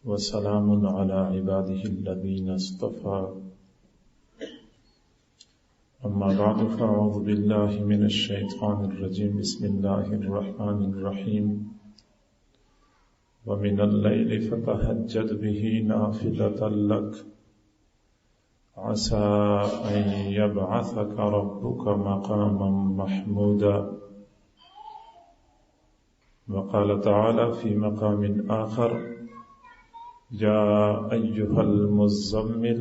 وسلام على عباده الذين اصطفى أما بعد فأعوذ بالله من الشيطان الرجيم بسم الله الرحمن الرحيم ومن الليل فتهجد به نافلة لك عسى أن يبعثك ربك مقاما محمودا وقال تعالى في مقام آخر يا أيها المزمل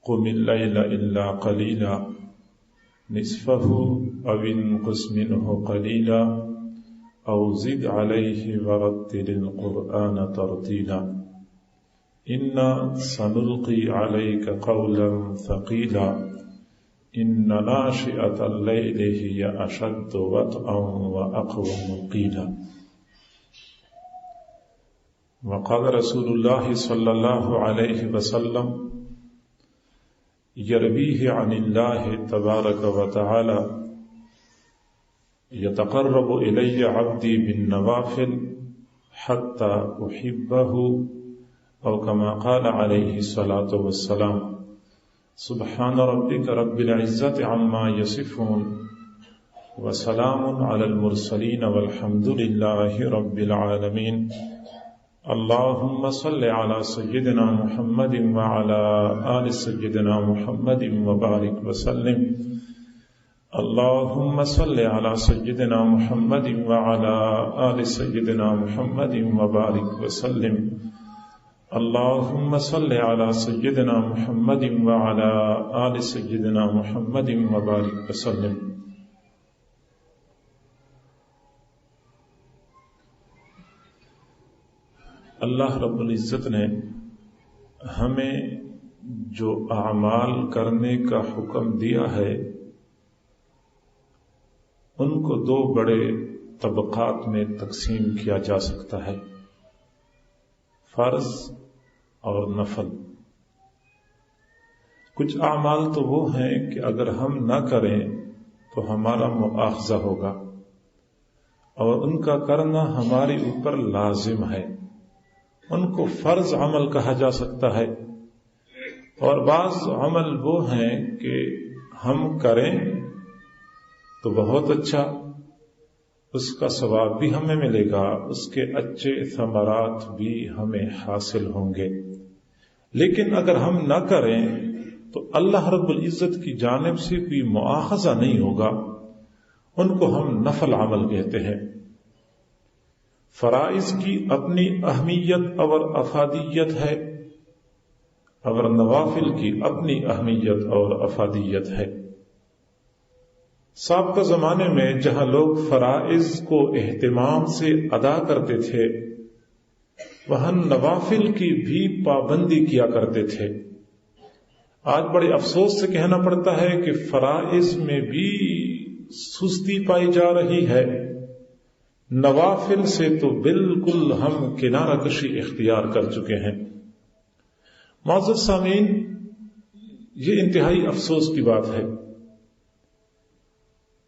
قم الليل إلا قليلا نصفه أو انقص منه قليلا أو زد عليه ورتل القرآن ترتيلا إنا سنلقي عليك قولا ثقيلا إن ناشئة الليل هي أشد وطئا وأقوم قيلا وقال رسول الله صلى الله عليه وسلم يرويه عن الله تبارك وتعالى يتقرب إلي عبدي بالنوافل حتى أحبه أو كما قال عليه الصلاة والسلام سبحان ربك رب العزة عما يصفون وسلام على المرسلين والحمد لله رب العالمين اللهم صل على سيدنا محمد وعلى آل سيدنا محمد وبارك وسلم اللهم صل على سيدنا محمد وعلى آل سيدنا محمد وبارك وسلم اللهم صل على سيدنا محمد وعلى آل سيدنا محمد وبارك وسلم اللہ رب العزت نے ہمیں جو اعمال کرنے کا حکم دیا ہے ان کو دو بڑے طبقات میں تقسیم کیا جا سکتا ہے، فرض اور نفل۔ کچھ اعمال تو وہ ہیں کہ اگر ہم نہ کریں تو ہمارا مؤاخذہ ہوگا اور ان کا کرنا ہمارے اوپر لازم ہے، ان کو فرض عمل کہا جا سکتا ہے۔ اور بعض عمل وہ ہیں کہ ہم کریں تو بہت اچھا، اس کا ثواب بھی ہمیں ملے گا، اس کے اچھے ثمرات بھی ہمیں حاصل ہوں گے، لیکن اگر ہم نہ کریں تو اللہ رب العزت کی جانب سے کوئی مؤاخذہ نہیں ہوگا، ان کو ہم نفل عمل کہتے ہیں۔ فرائض کی اپنی اہمیت اور افادیت ہے اور نوافل کی اپنی اہمیت اور افادیت ہے۔ سابقہ زمانے میں جہاں لوگ فرائض کو اہتمام سے ادا کرتے تھے وہاں نوافل کی بھی پابندی کیا کرتے تھے۔ آج بڑے افسوس سے کہنا پڑتا ہے کہ فرائض میں بھی سستی پائی جا رہی ہے، نوافل سے تو بالکل ہم کنارہ کشی اختیار کر چکے ہیں۔ معزز سامعین، یہ انتہائی افسوس کی بات ہے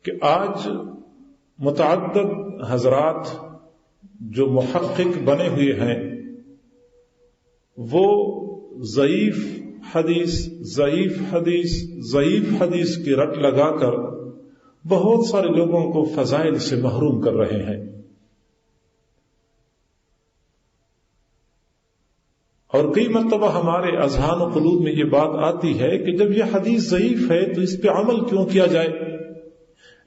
کہ آج متعدد حضرات جو محقق بنے ہوئے ہیں وہ ضعیف حدیث کی رٹ لگا کر بہت سارے لوگوں کو فضائل سے محروم کر رہے ہیں، اور کئی مرتبہ ہمارے اذہان و قلوب میں یہ بات آتی ہے کہ جب یہ حدیث ضعیف ہے تو اس پہ عمل کیوں کیا جائے؟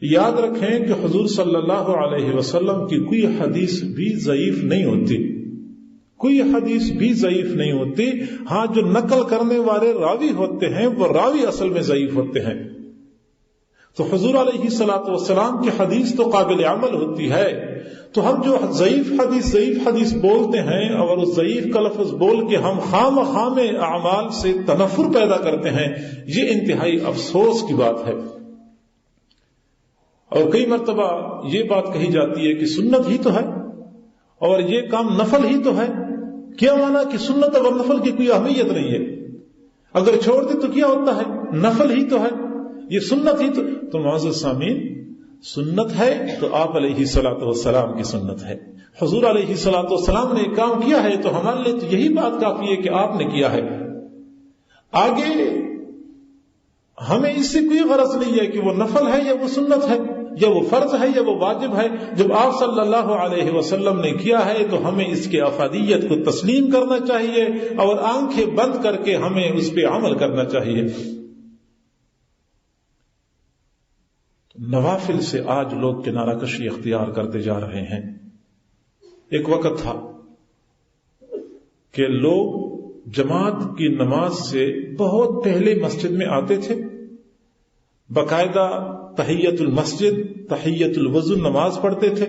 یاد رکھیں کہ حضور صلی اللہ علیہ وسلم کی کوئی حدیث بھی ضعیف نہیں ہوتی، ہاں جو نقل کرنے والے راوی ہوتے ہیں وہ راوی اصل میں ضعیف ہوتے ہیں۔ تو حضور علیہ الصلوۃ والسلام کی حدیث تو قابل عمل ہوتی ہے، تو ہم جو ضعیف حدیث بولتے ہیں اور اس ضعیف کا لفظ بول کے ہم خام اعمال سے تنفر پیدا کرتے ہیں، یہ انتہائی افسوس کی بات ہے۔ اور کئی مرتبہ یہ بات کہی جاتی ہے کہ سنت ہی تو ہے اور یہ کام نفل ہی تو ہے۔ کیا مانا کہ سنت اور نفل کی کوئی اہمیت نہیں ہے، اگر چھوڑ دے تو کیا ہوتا ہے، نفل ہی تو ہے، یہ سنت ہی تو معزز سامعین، سنت ہے تو آپ علیہ الصلوۃ والسلام کی سنت ہے، حضور علیہ الصلوۃ والسلام نے کام کیا ہے تو ہمارے لیے تو یہی بات کافی ہے کہ آپ نے کیا ہے. آگے ہمیں اس سے کوئی غرض نہیں ہے کہ وہ نفل ہے یا وہ سنت ہے یا وہ فرض ہے یا وہ واجب ہے. جب آپ صلی اللہ علیہ وسلم نے کیا ہے تو ہمیں اس کے افادیت کو تسلیم کرنا چاہیے اور آنکھیں بند کر کے ہمیں اس پہ عمل کرنا چاہیے. نوافل سے آج لوگ کنارہ کشی اختیار کرتے جا رہے ہیں. ایک وقت تھا کہ لوگ جماعت کی نماز سے بہت پہلے مسجد میں آتے تھے, باقاعدہ تحیت المسجد تحیت الوضو نماز پڑھتے تھے,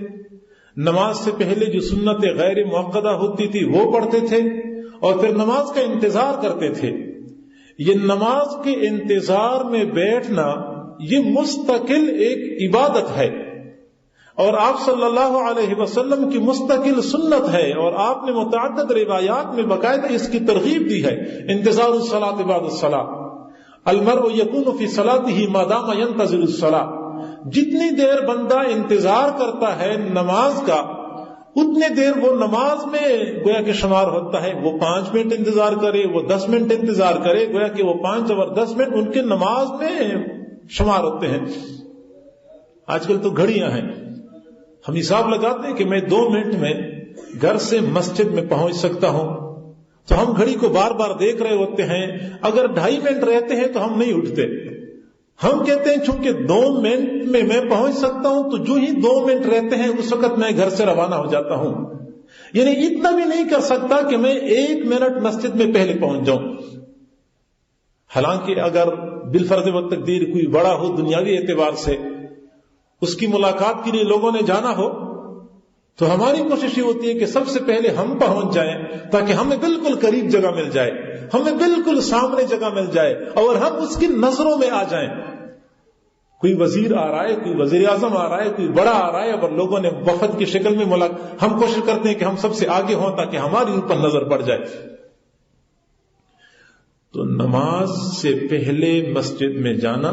نماز سے پہلے جو سنت غیر موقدہ ہوتی تھی وہ پڑھتے تھے اور پھر نماز کا انتظار کرتے تھے. یہ نماز کے انتظار میں بیٹھنا یہ مستقل ایک عبادت ہے اور آپ صلی اللہ علیہ وسلم کی مستقل سنت ہے, اور آپ نے متعدد روایات میں باقاعدہ اس کی ترغیب دی ہے. انتظار الصلاۃ بعد الصلاۃ, المرء یکون فی صلاتہ ما دام ینتظر الصلاۃ. جتنی دیر بندہ انتظار کرتا ہے نماز کا اتنے دیر وہ نماز میں گویا کہ شمار ہوتا ہے. وہ 5 منٹ انتظار کرے, وہ 10 منٹ انتظار کرے, گویا کہ وہ 5 اور 10 منٹ ان کے نماز میں شمار ہوتے ہیں. آج کل تو گھڑیاں ہیں, ہم حساب لگاتے ہیں کہ میں 2 منٹ میں گھر سے مسجد میں پہنچ سکتا ہوں, تو ہم گھڑی کو بار بار دیکھ رہے ہوتے ہیں. اگر 2.5 منٹ رہتے ہیں تو ہم نہیں اٹھتے, ہم کہتے ہیں چونکہ 2 منٹ میں میں پہنچ سکتا ہوں تو جو ہی 2 منٹ رہتے ہیں اس وقت میں گھر سے روانہ ہو جاتا ہوں. یعنی اتنا بھی نہیں کر سکتا کہ میں 1 منٹ مسجد میں پہلے پہنچ جاؤں. حالانکہ اگر بالفرض و تقدیر کوئی بڑا ہو دنیاوی اعتبار سے, اس کی ملاقات کے لیے لوگوں نے جانا ہو, تو ہماری کوشش یہ ہوتی ہے کہ سب سے پہلے ہم پہنچ جائیں تاکہ ہمیں بالکل قریب جگہ مل جائے, ہمیں بالکل سامنے جگہ مل جائے اور ہم اس کی نظروں میں آ جائیں. کوئی وزیر آ رہا ہے, کوئی وزیر اعظم آ رہا ہے, کوئی بڑا آ رہا ہے, اور لوگوں نے وفد کی شکل میں ہم کوشش کرتے ہیں کہ ہم سب سے آگے ہوں تاکہ ہماری اوپر نظر پڑ جائے. تو نماز سے پہلے مسجد میں جانا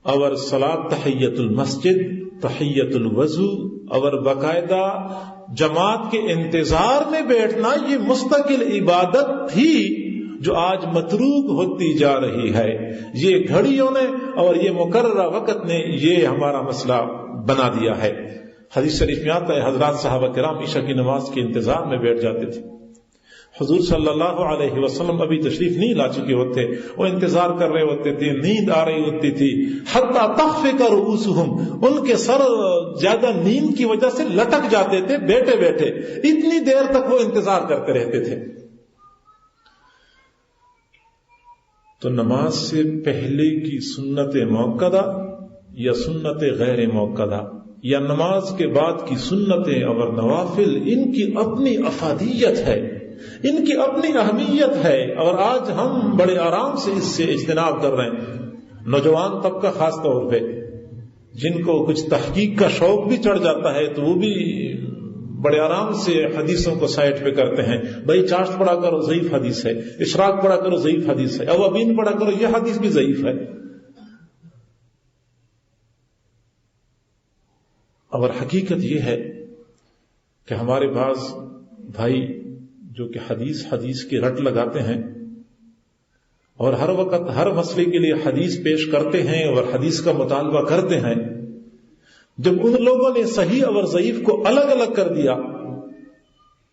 اور صلاۃ تحیت المسجد تحیت الوضو اور باقاعدہ جماعت کے انتظار میں بیٹھنا یہ مستقل عبادت تھی جو آج متروک ہوتی جا رہی ہے. یہ گھڑیوں نے اور یہ مقررہ وقت نے یہ ہمارا مسئلہ بنا دیا ہے. حدیث شریف میں آتا ہے حضرات صحابہ کرام عشاء کی نماز کے انتظار میں بیٹھ جاتے تھے. حضور صلی اللہ علیہ وسلم ابھی تشریف نہیں لا چکے ہوتے, وہ انتظار کر رہے ہوتے تھے, نیند آ رہی ہوتی تھی. حتی تخفق رؤوسہم, ان کے سر زیادہ نیند کی وجہ سے لٹک جاتے تھے بیٹھے بیٹھے, اتنی دیر تک وہ انتظار کرتے رہتے تھے. تو نماز سے پہلے کی سنت موقدہ یا سنت غیر موقدہ یا نماز کے بعد کی سنتیں اور نوافل, ان کی اپنی افادیت ہے, ان کی اپنی اہمیت ہے, اور آج ہم بڑے آرام سے اس سے اجتناب کر رہے ہیں. نوجوان طبقہ خاص طور پہ جن کو کچھ تحقیق کا شوق بھی چڑھ جاتا ہے تو وہ بھی بڑے آرام سے حدیثوں کو سائٹ پہ کرتے ہیں. بھائی چاشت پڑھا کرو ضعیف حدیث ہے, اشراق پڑھا کرو ضعیف حدیث ہے, اوابین پڑھا کرو یہ حدیث بھی ضعیف ہے. اور حقیقت یہ ہے کہ ہمارے بعض بھائی جو کہ حدیث کی رٹ لگاتے ہیں اور ہر وقت ہر مسئلے کے لیے حدیث پیش کرتے ہیں اور حدیث کا مطالبہ کرتے ہیں, جب ان لوگوں نے صحیح اور ضعیف کو الگ الگ کر دیا,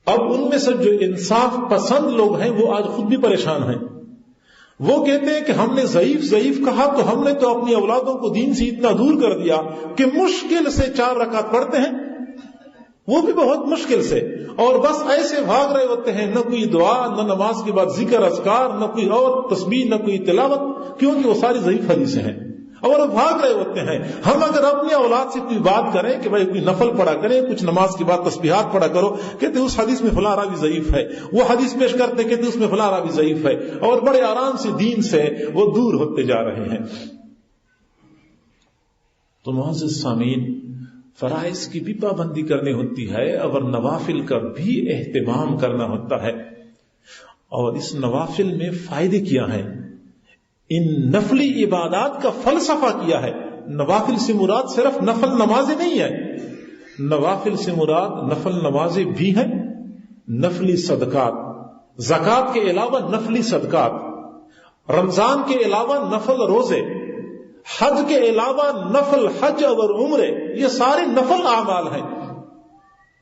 اب ان میں سے جو انصاف پسند لوگ ہیں وہ آج خود بھی پریشان ہیں. وہ کہتے ہیں کہ ہم نے ضعیف کہا تو ہم نے تو اپنی اولادوں کو دین سے اتنا دور کر دیا کہ مشکل سے 4 رکعت پڑھتے ہیں, وہ بھی بہت مشکل سے, اور بس ایسے بھاگ رہے ہوتے ہیں, نہ کوئی دعا, نہ نماز کے بعد ذکر اذکار, نہ کوئی اور تسبیح, نہ کوئی تلاوت, کیونکہ وہ ساری ضعیف حدیثیں ہیں اور وہ بھاگ رہے ہوتے ہیں. ہم اگر اپنی اولاد سے کوئی بات کریں کہ بھائی کوئی نفل پڑھا کریں, کچھ نماز کے بعد تسبیحات پڑھا کرو, کہتے اس حدیث میں فلاں راوی ضعیف ہے, وہ حدیث پیش کرتے کہتے اس میں فلاں راوی ضعیف ہے, اور بڑے آرام سے دین سے وہ دور ہوتے جا رہے ہیں. تو معزز سامعین, فرائض کی بھی پابندی کرنی ہوتی ہے اور نوافل کا بھی اہتمام کرنا ہوتا ہے. اور اس نوافل میں فائدے کیا ہیں, ان نفلی عبادات کا فلسفہ کیا ہے. نوافل سے مراد صرف نفل نمازیں نہیں ہے, نوافل سے مراد نفل نمازیں بھی ہیں، نفلی صدقات، زکوٰۃ کے علاوہ نفلی صدقات، رمضان کے علاوہ نفل روزے، حج کے علاوہ نفل حج اور عمرے، یہ سارے نفل اعمال ہیں،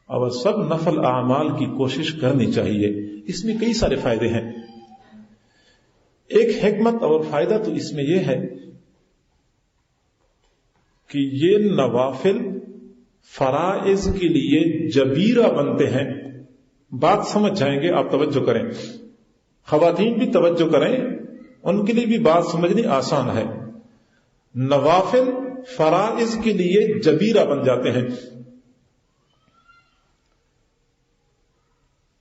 اور سب نفل اعمال کی کوشش کرنی چاہیے۔ اس میں کئی سارے فائدے ہیں۔ ایک حکمت اور فائدہ تو اس میں یہ ہے کہ یہ نوافل فرائض کے لیے جبیرہ بنتے ہیں۔ بات سمجھ جائیں گے آپ، توجہ کریں، خواتین بھی توجہ کریں، ان کے لیے بھی بات سمجھنی آسان ہے۔ نوافل فرائض کے لیے جبیرہ بن جاتے ہیں۔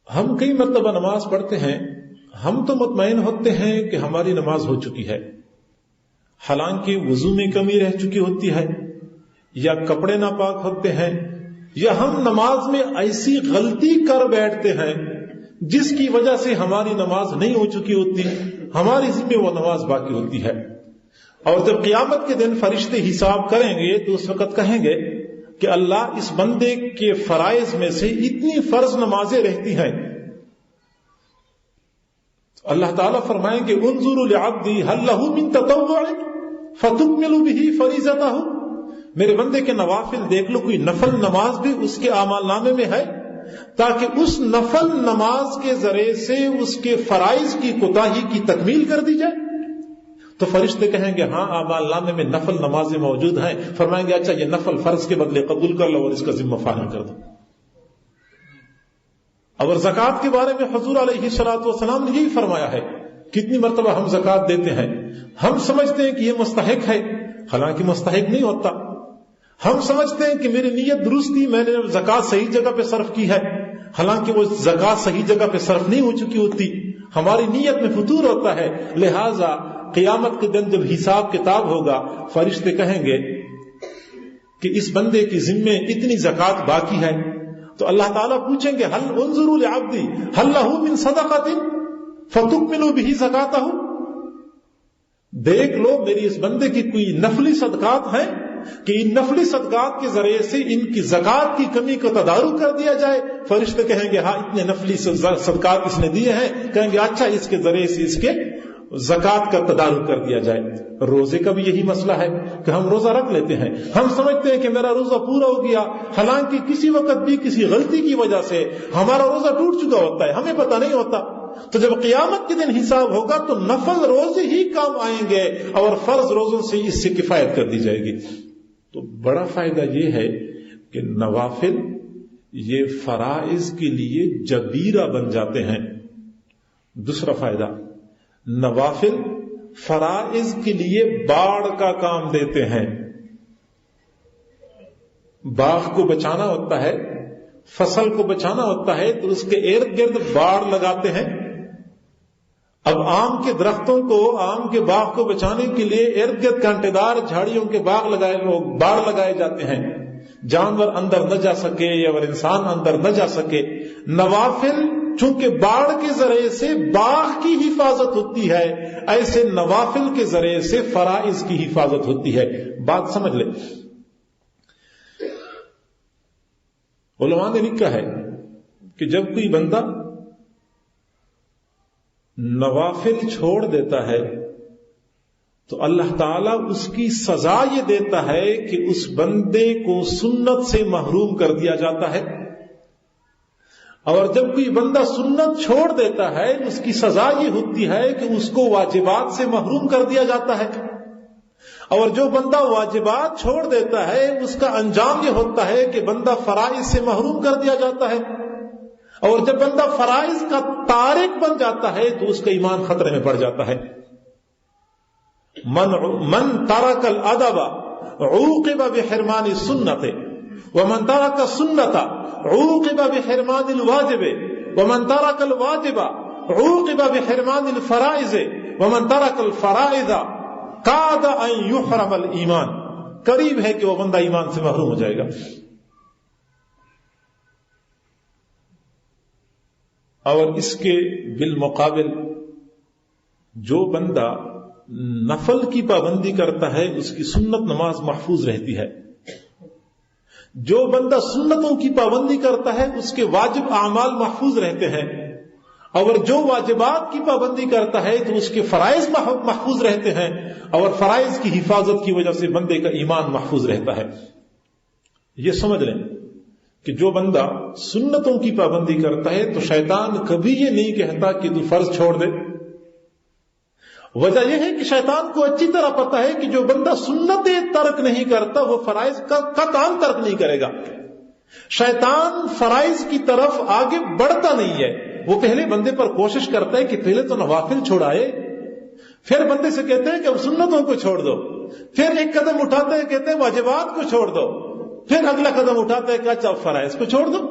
ہم کئی مرتبہ نماز پڑھتے ہیں، ہم تو مطمئن ہوتے ہیں کہ ہماری نماز ہو چکی ہے، حالانکہ وضو میں کمی رہ چکی ہوتی ہے، یا کپڑے ناپاک ہوتے ہیں، یا ہم نماز میں ایسی غلطی کر بیٹھتے ہیں جس کی وجہ سے ہماری نماز نہیں ہو چکی ہوتی، ہماری ذمہ وہ نماز باقی ہوتی ہے۔ اور جب قیامت کے دن فرشتے حساب کریں گے تو اس وقت کہیں گے کہ اللہ، اس بندے کے فرائض میں سے اتنی فرض نمازیں رہتی ہیں۔ اللہ تعالیٰ فرمائیں گے انظروا لعبدی هل له من تطوع فتکمل به فریضتہ، میرے بندے کے نوافل دیکھ لو، کوئی نفل نماز بھی اس کے اعمال نامے میں ہے تاکہ اس نفل نماز کے ذریعے سے اس کے فرائض کی کوتاہی کی تکمیل کر دی جائے۔ تو فرشتے کہیں گے ہاں اعمال نامے میں نفل نمازیں موجود ہیں۔ فرمائیں گے اچھا، یہ نفل فرض کے بدلے قبول کر لو اور اس کا ذمہ فارغ کر دو۔ اور زکوٰۃ کے بارے میں حضور علیہ الصلوۃ والسلام نے یہی فرمایا ہے۔ کتنی مرتبہ ہم زکوٰۃ دیتے ہیں، ہم سمجھتے ہیں کہ یہ مستحق ہے، حالانکہ مستحق نہیں ہوتا۔ ہم سمجھتے ہیں کہ میری نیت درست تھی، میں نے زکوٰۃ صحیح جگہ پہ صرف کی ہے، حالانکہ وہ زکوٰۃ صحیح جگہ پہ صرف نہیں ہو چکی ہوتی، ہماری نیت میں فتور ہوتا ہے۔ لہذا قیامت کے دن جب حساب کتاب ہوگا، فرشتے کہیں گے کہ اس بندے کی ذمے اتنی زکوٰۃ باقی ہے، تو اللہ تعالیٰ پوچھیں گے هل انظروا لعبدی هل له من صدقۃ فتکملوا به زکاتہ، دیکھ لو میری اس بندے کی کوئی نفلی صدقات ہیں کہ ان نفلی صدقات کے ذریعے سے ان کی زکوٰۃ کی کمی کو تدارک کر دیا جائے۔ فرشتے کہیں گے ہاں اتنے نفلی صدقات اس نے دیے ہیں، کہیں گے اچھا اس کے ذریعے سے اس کے زکوٰۃ کا تدارک کر دیا جائے۔ روزے کا بھی یہی مسئلہ ہے کہ ہم روزہ رکھ لیتے ہیں، ہم سمجھتے ہیں کہ میرا روزہ پورا ہو گیا، حالانکہ کسی وقت بھی کسی غلطی کی وجہ سے ہمارا روزہ ٹوٹ چکا ہوتا ہے، ہمیں پتہ نہیں ہوتا۔ تو جب قیامت کے دن حساب ہوگا تو نفل روزے ہی کام آئیں گے اور فرض روزوں سے اس سے کفایت کر دی جائے گی۔ تو بڑا فائدہ یہ ہے کہ نوافل یہ فرائض کے لیے جبیرہ بن جاتے ہیں۔ دوسرا فائدہ، نوافل فرائض کے لیے باڑ کا کام دیتے ہیں۔ باغ کو بچانا ہوتا ہے، فصل کو بچانا ہوتا ہے تو اس کے ارد گرد باڑ لگاتے ہیں۔ اب آم کے درختوں کو، آم کے باغ کو بچانے کے لیے ارد گرد کانٹے دار جھاڑیوں کے باڑ لگائے جاتے ہیں، جانور اندر نہ جا سکے یا انسان اندر نہ جا سکے۔ نوافل چونکہ باڑ کے ذریعے سے باغ کی حفاظت ہوتی ہے، ایسے نوافل کے ذریعے سے فرائض کی حفاظت ہوتی ہے۔ بات سمجھ لیں، علماء نے لکھا ہے کہ جب کوئی بندہ نوافل چھوڑ دیتا ہے تو اللہ تعالیٰ اس کی سزا یہ دیتا ہے کہ اس بندے کو سنت سے محروم کر دیا جاتا ہے، اور جب کوئی بندہ سنت چھوڑ دیتا ہے اس کی سزا یہ ہوتی ہے کہ اس کو واجبات سے محروم کر دیا جاتا ہے، اور جو بندہ واجبات چھوڑ دیتا ہے اس کا انجام یہ ہوتا ہے کہ بندہ فرائض سے محروم کر دیا جاتا ہے، اور جب بندہ فرائض کا تارک بن جاتا ہے تو اس کا ایمان خطرے میں پڑ جاتا ہے۔ من ترک الادب عوقب بحرمان السنت ومن ترک السنت عوقب بحرمان الواجب ومن ترک الواجب عوقب بحرمان الفرائض ومن ترک الفرائض کاد ان یحرم الایمان، قریب ہے کہ وہ بندہ ایمان سے محروم ہو جائے گا۔ اور اس کے بالمقابل جو بندہ نفل کی پابندی کرتا ہے اس کی سنت نماز محفوظ رہتی ہے۔ جو بندہ سنتوں کی پابندی کرتا ہے اس کے واجب اعمال محفوظ رہتے ہیں، اور جو واجبات کی پابندی کرتا ہے تو اس کے فرائض محفوظ رہتے ہیں، اور فرائض کی حفاظت کی وجہ سے بندے کا ایمان محفوظ رہتا ہے۔ یہ سمجھ لیں کہ جو بندہ سنتوں کی پابندی کرتا ہے تو شیطان کبھی یہ نہیں کہتا کہ تو فرض چھوڑ دے۔ وجہ یہ ہے کہ شیطان کو اچھی طرح پتا ہے کہ جو بندہ سنتیں ترک نہیں کرتا وہ فرائض کا کام ترک نہیں کرے گا۔ شیطان فرائض کی طرف آگے بڑھتا نہیں ہے، وہ پہلے بندے پر کوشش کرتا ہے کہ پہلے تو نوافل چھوڑائے، پھر بندے سے کہتے ہیں کہ اب سنتوں کو چھوڑ دو، پھر ایک قدم اٹھاتے ہیں کہتے ہیں واجبات کو چھوڑ دو، پھر اگلا قدم اٹھاتا ہے کہ اچھا فرائض کو چھوڑ دو۔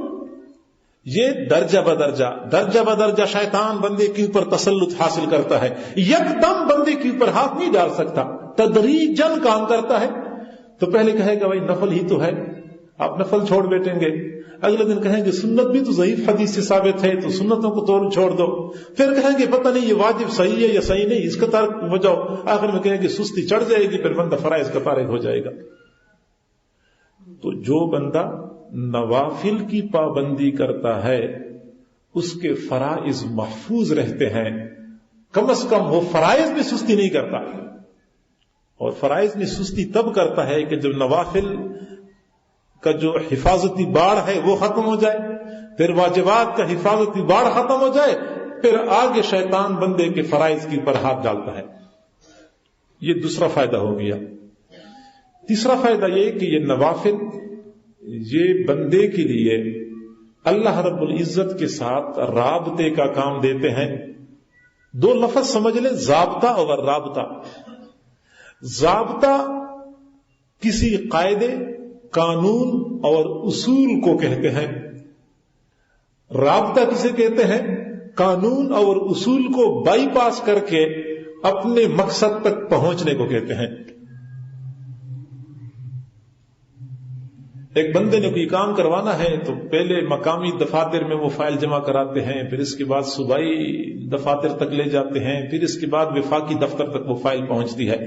یہ درجہ بدرجہ شیطان بندے کے اوپر تسلط حاصل کرتا ہے، یکدم بندے کے اوپر ہاتھ نہیں ڈال سکتا، تدریجاً کام کرتا ہے۔ تو پہلے کہے گا بھائی نفل ہی تو ہے، آپ نفل چھوڑ بیٹھیں گے، اگلے دن کہیں گے سنت بھی تو ضعیف حدیث سے ثابت ہے تو سنتوں کو تو چھوڑ دو، پھر کہیں گے پتہ نہیں یہ واجب صحیح ہے یا صحیح نہیں، اس کا ترک ہو جاؤ، آخر میں کہیں گے سستی چڑھ جائے گی، پھر بندہ فرائض کا فارغ ہو جائے گا۔ تو جو بندہ نوافل کی پابندی کرتا ہے اس کے فرائض محفوظ رہتے ہیں، کم از کم وہ فرائض میں سستی نہیں کرتا، اور فرائض میں سستی تب کرتا ہے کہ جب نوافل کا جو حفاظتی باڑ ہے وہ ختم ہو جائے، پھر واجبات کا حفاظتی باڑ ختم ہو جائے، پھر آگے شیطان بندے کے فرائض کے اوپر ہاتھ ڈالتا ہے۔ یہ دوسرا فائدہ ہو گیا۔ تیسرا فائدہ یہ کہ یہ نوافل یہ بندے کے لیے اللہ رب العزت کے ساتھ رابطے کا کام دیتے ہیں۔ دو لفظ سمجھ لیں، ضابطہ اور رابطہ۔ ضابطہ کسی قاعدے، قانون اور اصول کو کہتے ہیں، رابطہ کسے کہتے ہیں؟ قانون اور اصول کو بائی پاس کر کے اپنے مقصد تک پہنچنے کو کہتے ہیں۔ ایک بندے نے کوئی کام کروانا ہے تو پہلے مقامی دفاتر میں وہ فائل جمع کراتے ہیں، پھر اس کے بعد صوبائی دفاتر تک لے جاتے ہیں، پھر اس کے بعد وفاقی دفتر تک وہ فائل پہنچتی ہے۔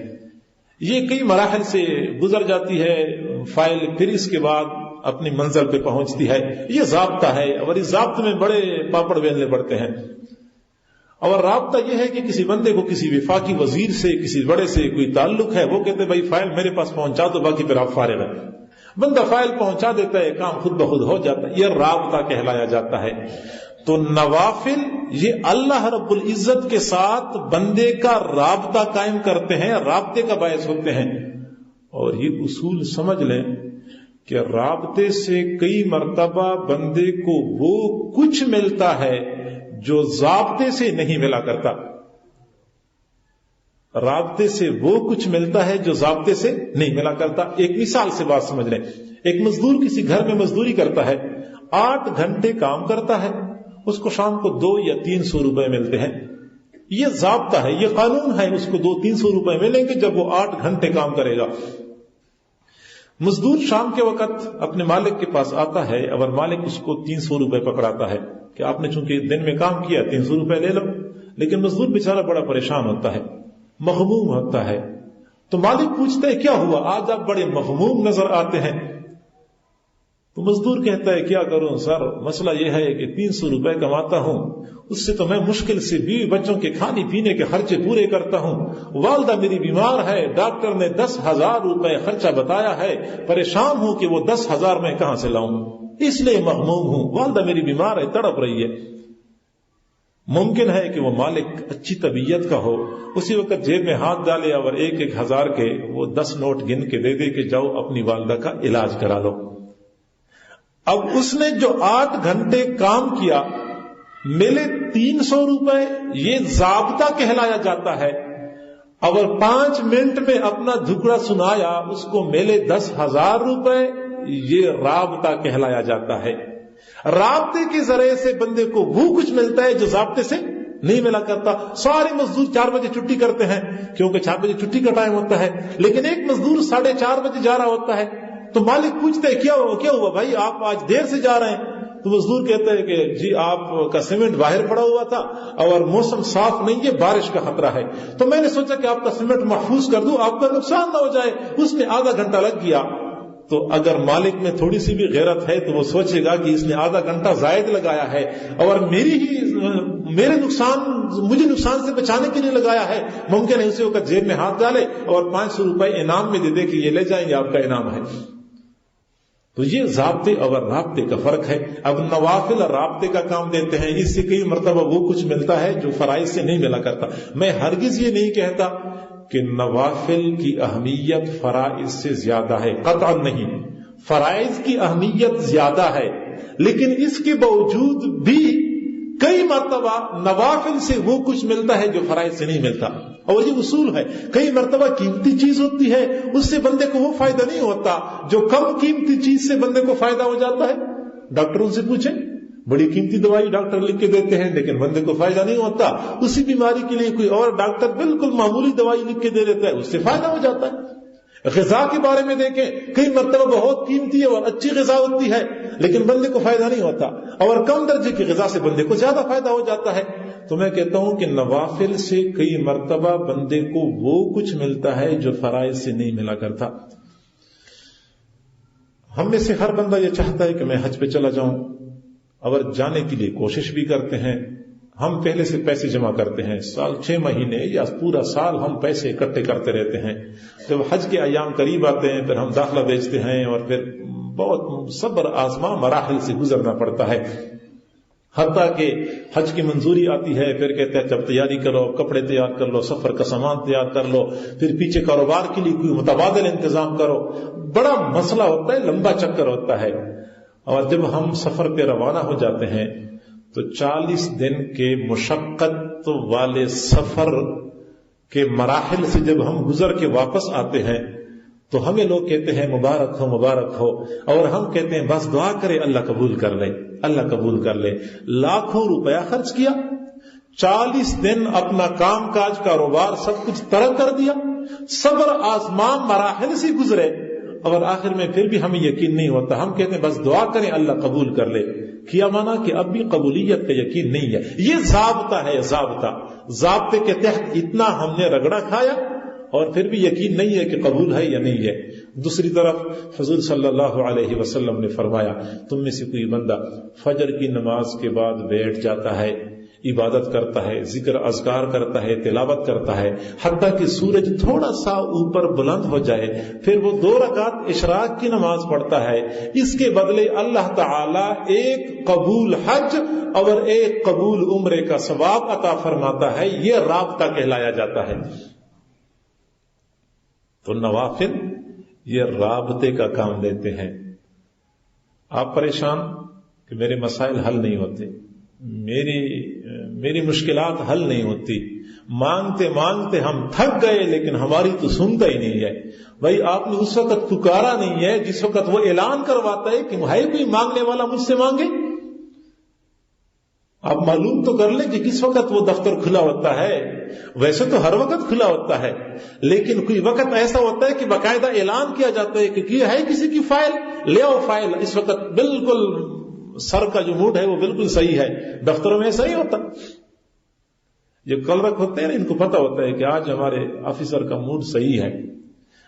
یہ کئی مراحل سے گزر جاتی ہے فائل، پھر اس کے بعد اپنی منزل پہ پہنچتی ہے۔ یہ ضابطہ ہے، اور اس ضابطے میں بڑے پاپڑ بیلنے پڑتے ہیں۔ اور رابطہ یہ ہے کہ کسی بندے کو کسی وفاقی وزیر سے، کسی بڑے سے کوئی تعلق ہے، وہ کہتے بھائی فائل میرے پاس پہنچا دو، باقی پھر آپ فارغ ہیں۔ بندہ فائل پہنچا دیتا ہے، کام خود بخود ہو جاتا ہے، یہ رابطہ کہلایا جاتا ہے۔ تو نوافل یہ اللہ رب العزت کے ساتھ بندے کا رابطہ قائم کرتے ہیں، رابطے کا باعث ہوتے ہیں۔ اور یہ اصول سمجھ لیں کہ رابطے سے کئی مرتبہ بندے کو وہ کچھ ملتا ہے جو ضابطے سے نہیں ملا کرتا۔ رابطے سے وہ کچھ ملتا ہے جو ضابطے سے نہیں ملا کرتا۔ ایک مثال سے بات سمجھ لیں، ایک مزدور کسی گھر میں مزدوری کرتا ہے، 8 گھنٹے کام کرتا ہے، اس کو شام کو 200 یا 300 روپے ملتے ہیں۔ یہ ضابطہ ہے، یہ قانون ہے، اس کو 200-300 روپے ملیں گے جب وہ 8 گھنٹے کام کرے گا۔ مزدور شام کے وقت اپنے مالک کے پاس آتا ہے، اور مالک اس کو 300 روپے پکڑاتا ہے کہ آپ نے چونکہ دن میں کام کیا 300 روپے لے لو۔ لیکن مزدور بیچارہ بڑا پریشان ہوتا ہے، مغموم ہوتا ہے۔ تو مالک پوچھتا ہے کیا ہوا، آج آپ بڑے مغموم نظر آتے ہیں۔ تو مزدور کہتا ہے کیا کروں سر، مسئلہ یہ ہے کہ 300 روپے کماتا ہوں، اس سے تو میں مشکل سے بیوی بچوں کے کھانے پینے کے خرچے پورے کرتا ہوں، والدہ میری بیمار ہے، ڈاکٹر نے 10,000 روپے خرچہ بتایا ہے، پریشان ہوں کہ وہ 10,000 میں کہاں سے لاؤں، اس لیے مغموم ہوں، والدہ میری بیمار ہے، تڑپ رہی ہے۔ ممکن ہے کہ وہ مالک اچھی طبیعت کا ہو، اسی وقت جیب میں ہاتھ ڈالے اور 1,000 کے وہ 10 نوٹ گن کے دے دے کہ جاؤ اپنی والدہ کا علاج کرا لو۔ اب اس نے جو 8 گھنٹے کام کیا، ملے 300 روپے، یہ ضابطہ کہلایا جاتا ہے۔ اگر 5 منٹ میں اپنا دھکڑا سنایا، اس کو ملے 10,000 روپے، یہ رابطہ کہلایا جاتا ہے۔ رابطے کے ذریعے سے بندے کو وہ کچھ ملتا ہے جو ضابطے سے نہیں ملا کرتا۔ سارے مزدور 4 بجے چھٹی کرتے ہیں کیونکہ 4 بجے چھٹی کا ٹائم ہوتا ہے، لیکن ایک مزدور 4:30 بجے جا رہا ہوتا ہے۔ تو مالک پوچھتے ہے کیا ہوا بھائی، آپ آج دیر سے جا رہے ہیں؟ تو مزدور کہتا ہے کہ جی آپ کا سیمنٹ باہر پڑا ہوا تھا اور موسم صاف نہیں ہے، بارش کا خطرہ ہے، تو میں نے سوچا کہ آپ کا سیمنٹ محفوظ کر دوں، آپ کا نقصان نہ ہو جائے، اس میں آدھا گھنٹہ لگ گیا۔ تو اگر مالک میں تھوڑی سی بھی غیرت ہے تو وہ سوچے گا کہ اس نے آدھا گھنٹہ زائد لگایا ہے اور مجھے نقصان سے بچانے کے لیے لگایا ہے، ممکن ہے اسے وہ جیب میں ہاتھ ڈالے اور 500 روپے انعام میں دے دے کہ یہ لے جائیں، یہ آپ کا انعام ہے۔ تو یہ ضابطے اور رابطے کا فرق ہے۔ اب نوافل اور رابطے کا کام دیتے ہیں، اس سے کئی مرتبہ وہ کچھ ملتا ہے جو فرائض سے نہیں ملا کرتا۔ میں ہرگز یہ نہیں کہتا کہ نوافل کی اہمیت فرائض سے زیادہ ہے، قطعا نہیں، فرائض کی اہمیت زیادہ ہے، لیکن اس کے باوجود بھی کئی مرتبہ نوافل سے وہ کچھ ملتا ہے جو فرائض سے نہیں ملتا، اور یہ اصول ہے۔ کئی مرتبہ قیمتی چیز ہوتی ہے، اس سے بندے کو وہ فائدہ نہیں ہوتا جو کم قیمتی چیز سے بندے کو فائدہ ہو جاتا ہے۔ ڈاکٹروں سے پوچھیں، بڑی قیمتی دوائی ڈاکٹر لکھ کے دیتے ہیں لیکن بندے کو فائدہ نہیں ہوتا، اسی بیماری کے لیے کوئی اور ڈاکٹر بالکل معمولی دوائی لکھ کے دے دیتا ہے، اس سے فائدہ ہو جاتا ہے۔ غذا کے بارے میں دیکھیں، کئی مرتبہ بہت قیمتی اور اچھی غذا ہوتی ہے لیکن بندے کو فائدہ نہیں ہوتا، اور کم درجے کی غذا سے بندے کو زیادہ فائدہ ہو جاتا ہے۔ تو میں کہتا ہوں کہ نوافل سے کئی مرتبہ بندے کو وہ کچھ ملتا ہے جو فرائض سے نہیں ملا کرتا۔ ہم میں سے ہر بندہ یہ چاہتا ہے کہ میں حج پہ چلا جاؤں، اور جانے کے لیے کوشش بھی کرتے ہیں۔ ہم پہلے سے پیسے جمع کرتے ہیں، 6 مہینے یا پورا سال ہم پیسے اکٹھے کرتے رہتے ہیں۔ جب حج کے ایام قریب آتے ہیں پھر ہم داخلہ بیچتے ہیں، اور پھر بہت صبر آزما مراحل سے گزرنا پڑتا ہے، حتیٰ کہ حج کی منظوری آتی ہے، پھر کہتے ہیں جب تیاری کرو، کپڑے تیار کر لو، سفر کا سامان تیار کر لو، پھر پیچھے کاروبار کے لیے کوئی متبادل انتظام کرو، بڑا مسئلہ ہوتا ہے، لمبا چکر ہوتا ہے۔ اور جب ہم سفر پہ روانہ ہو جاتے ہیں تو 40 دن کے مشقت والے سفر کے مراحل سے جب ہم گزر کے واپس آتے ہیں تو ہمیں لوگ کہتے ہیں مبارک ہو مبارک ہو، اور ہم کہتے ہیں بس دعا کرے اللہ قبول کر لے، اللہ قبول کر لے۔ لاکھوں روپیہ خرچ کیا، 40 دن اپنا کام کاج کاروبار سب کچھ ترک کر دیا، صبر آزمام مراحل سے گزرے، اور آخر میں پھر بھی ہمیں یقین نہیں ہوتا، ہم کہتے ہیں بس دعا کریں اللہ قبول کر لے۔ کیا مانا کہ اب بھی قبولیت کا یقین نہیں ہے۔ یہ ضابطہ ہے، ضابطے کے تحت اتنا ہم نے رگڑا کھایا اور پھر بھی یقین نہیں ہے کہ قبول ہے یا نہیں ہے۔ دوسری طرف حضور صلی اللہ علیہ وسلم نے فرمایا، تم میں سے کوئی بندہ فجر کی نماز کے بعد بیٹھ جاتا ہے، عبادت کرتا ہے، ذکر اذکار کرتا ہے، تلاوت کرتا ہے، حتیٰ کہ سورج تھوڑا سا اوپر بلند ہو جائے، پھر وہ 2 رکعت اشراق کی نماز پڑھتا ہے، اس کے بدلے اللہ تعالی ایک قبول حج اور ایک قبول عمرے کا ثواب عطا فرماتا ہے۔ یہ رابطہ کہلایا جاتا ہے۔ تو نوافل یہ رابطے کا کام دیتے ہیں۔ آپ پریشان کہ میرے مسائل حل نہیں ہوتے، میری مشکلات حل نہیں ہوتی، مانگتے مانگتے ہم تھک گئے لیکن ہماری تو سنتا ہی نہیں ہے۔ بھائی آپ نے اس وقت پکارا نہیں ہے جس وقت وہ اعلان کرواتا ہے کہ ہے کوئی مانگنے والا مجھ سے مانگے۔ آپ معلوم تو کر لیں کہ کس وقت وہ دفتر کھلا ہوتا ہے، ویسے تو ہر وقت کھلا ہوتا ہے، لیکن کوئی وقت ایسا ہوتا ہے کہ باقاعدہ اعلان کیا جاتا ہے کہ ہے کسی کی فائل، لے آؤ فائل۔ اس وقت بالکل سر کا جو موڈ ہے وہ بالکل صحیح ہے، دفتروں میں ایسا ہی ہوتا۔ جو کلرک ہوتے ہیں ان کو پتا ہوتا ہے کہ آج ہمارے آفیسر کا موڈ صحیح ہے۔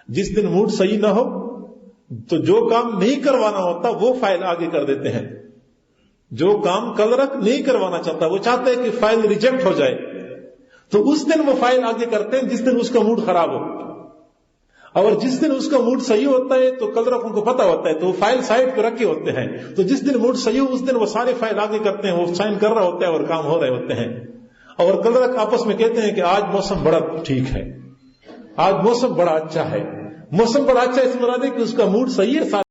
جس دن موڈ صحیح نہ ہو تو جو کام نہیں کروانا ہوتا وہ فائل آگے کر دیتے ہیں۔ جو کام کلرک نہیں کروانا چاہتا، وہ چاہتا ہے کہ فائل ریجیکٹ ہو جائے، تو اس دن وہ فائل آگے کرتے ہیں جس دن اس کا موڈ خراب ہو، اور جس دن اس کا موڈ صحیح ہوتا ہے تو کلرک ان کو پتا ہوتا ہے تو وہ فائل سائڈ پہ رکھے ہوتے ہیں، تو جس دن موڈ صحیح ہو اس دن وہ سارے فائل آگے کرتے ہیں، وہ سائن کر رہا ہوتا ہے اور کام ہو رہے ہوتے ہیں۔ اور کلرک آپس میں کہتے ہیں کہ آج موسم بڑا ٹھیک ہے، آج موسم بڑا اچھا ہے۔ موسم بڑا اچھا اس مراد ہے کہ اس کا موڈ صحیح ہے،